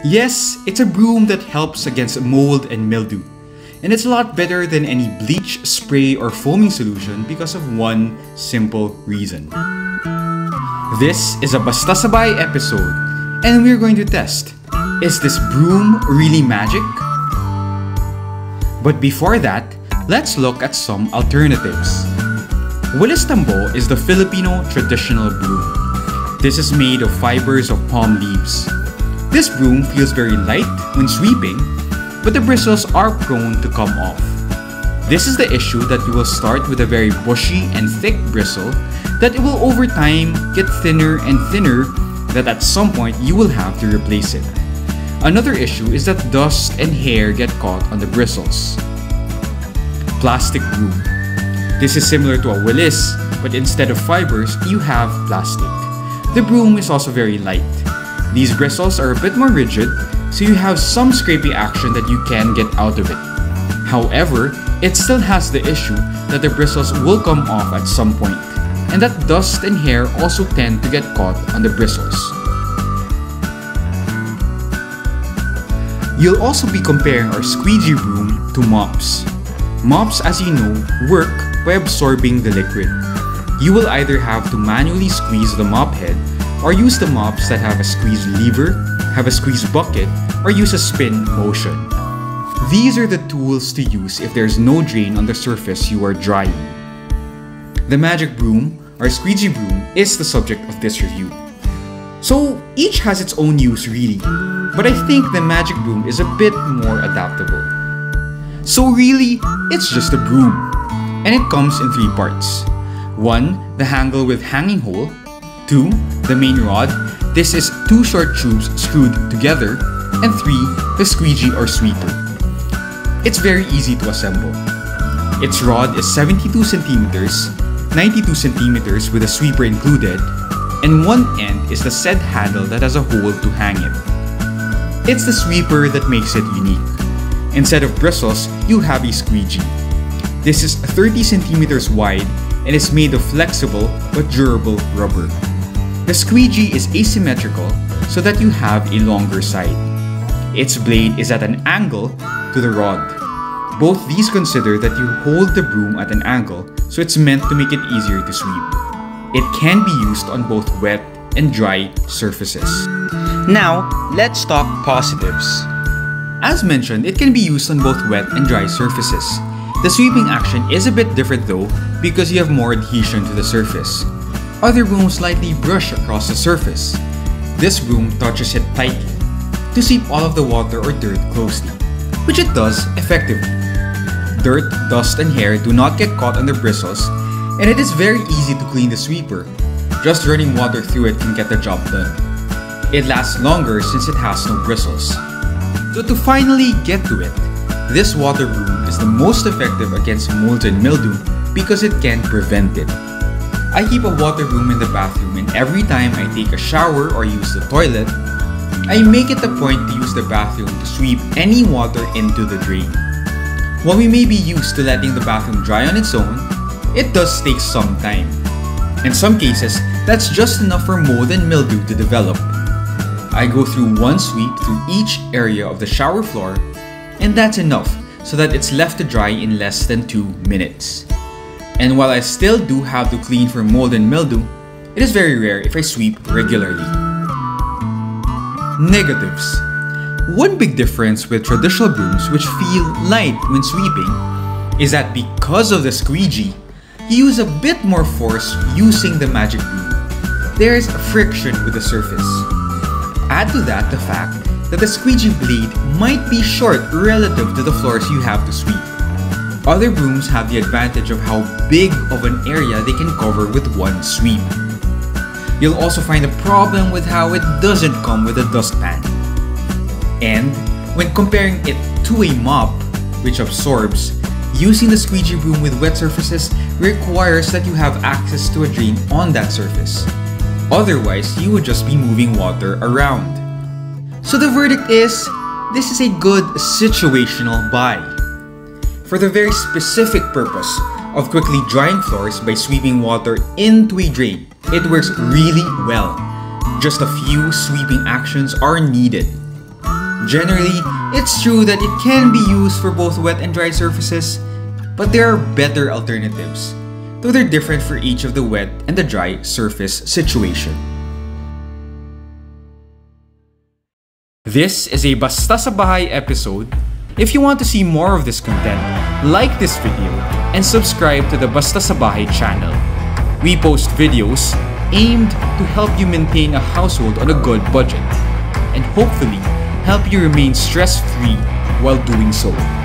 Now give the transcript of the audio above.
Yes, it's a broom that helps against mold and mildew. And it's a lot better than any bleach, spray, or foaming solution because of one simple reason. This is a Basta Sabay episode, and we're going to test, is this broom really magic? But before that, let's look at some alternatives. WALIS TAMBO is the Filipino traditional broom. This is made of fibers of palm leaves. This broom feels very light when sweeping, but the bristles are prone to come off. This is the issue that you will start with a very bushy and thick bristle that it will over time get thinner and thinner that at some point you will have to replace it. Another issue is that dust and hair get caught on the bristles. Plastic broom. This is similar to a WALIS, but instead of fibers, you have plastic. The broom is also very light. These bristles are a bit more rigid, so you have some scraping action that you can get out of it. However, it still has the issue that the bristles will come off at some point, and that dust and hair also tend to get caught on the bristles. You'll also be comparing our Squeegee Broom to MOPS. MOPS, as you know, work by absorbing the liquid. You will either have to manually squeeze the mop head or use the mops that have a squeeze lever, have a squeeze bucket, or use a spin motion. These are the tools to use if there's no drain on the surface you are drying. The magic broom, or Squeegee Broom, is the subject of this review. So each has its own use really, but I think the magic broom is a bit more adaptable. So really, it's just a broom, and it comes in 3 parts. 1. The handle with hanging hole. 2. The main rod. This is 2 short tubes screwed together. And 3. The squeegee or sweeper. It's very easy to assemble. Its rod is 72 centimeters, 92 centimeters with a sweeper included, and one end is the said handle that has a hole to hang it. It's the sweeper that makes it unique. Instead of bristles, you have a squeegee. This is 30 centimeters wide and is made of flexible but durable rubber. The squeegee is asymmetrical so that you have a longer side. Its blade is at an angle to the rod. Both these consider that you hold the broom at an angle, so it's meant to make it easier to sweep. It can be used on both wet and dry surfaces. Now, let's talk positives. As mentioned, it can be used on both wet and dry surfaces. The sweeping action is a bit different though because you have more adhesion to the surface. Other brooms lightly brush across the surface. This broom touches it tightly to sweep all of the water or dirt closely, which it does effectively. Dirt, dust, and hair do not get caught on the bristles, and it is very easy to clean the sweeper. Just running water through it can get the job done. It lasts longer since it has no bristles. So to finally get to it, this water broom is the most effective against mold and mildew because it can prevent it. I keep a water broom in the bathroom, and every time I take a shower or use the toilet, I make it a point to use the bathroom to sweep any water into the drain. While we may be used to letting the bathroom dry on its own, it does take some time. In some cases, that's just enough for mold and mildew to develop. I go through one sweep through each area of the shower floor, and that's enough so that it's left to dry in less than 2 minutes. And while I still do have to clean for mold and mildew, it is very rare if I sweep regularly. Negatives. One big difference with traditional brooms which feel light when sweeping is that because of the squeegee, you use a bit more force using the magic broom. There is friction with the surface. Add to that the fact that the squeegee blade might be short relative to the floors you have to sweep. Other brooms have the advantage of how big of an area they can cover with one sweep. You'll also find a problem with how it doesn't come with a dustpan. And when comparing it to a mop, which absorbs, using the squeegee broom with wet surfaces requires that you have access to a drain on that surface. Otherwise, you would just be moving water around. So the verdict is, this is a good situational buy. For the very specific purpose of quickly drying floors by sweeping water into a drain, it works really well. Just a few sweeping actions are needed. Generally, it's true that it can be used for both wet and dry surfaces, but there are better alternatives, though they're different for each of the wet and the dry surface situation. This is a Basta sa Bahay episode. If you want to see more of this content, like this video and subscribe to the Basta sa Bahay channel. We post videos aimed to help you maintain a household on a good budget and hopefully help you remain stress-free while doing so.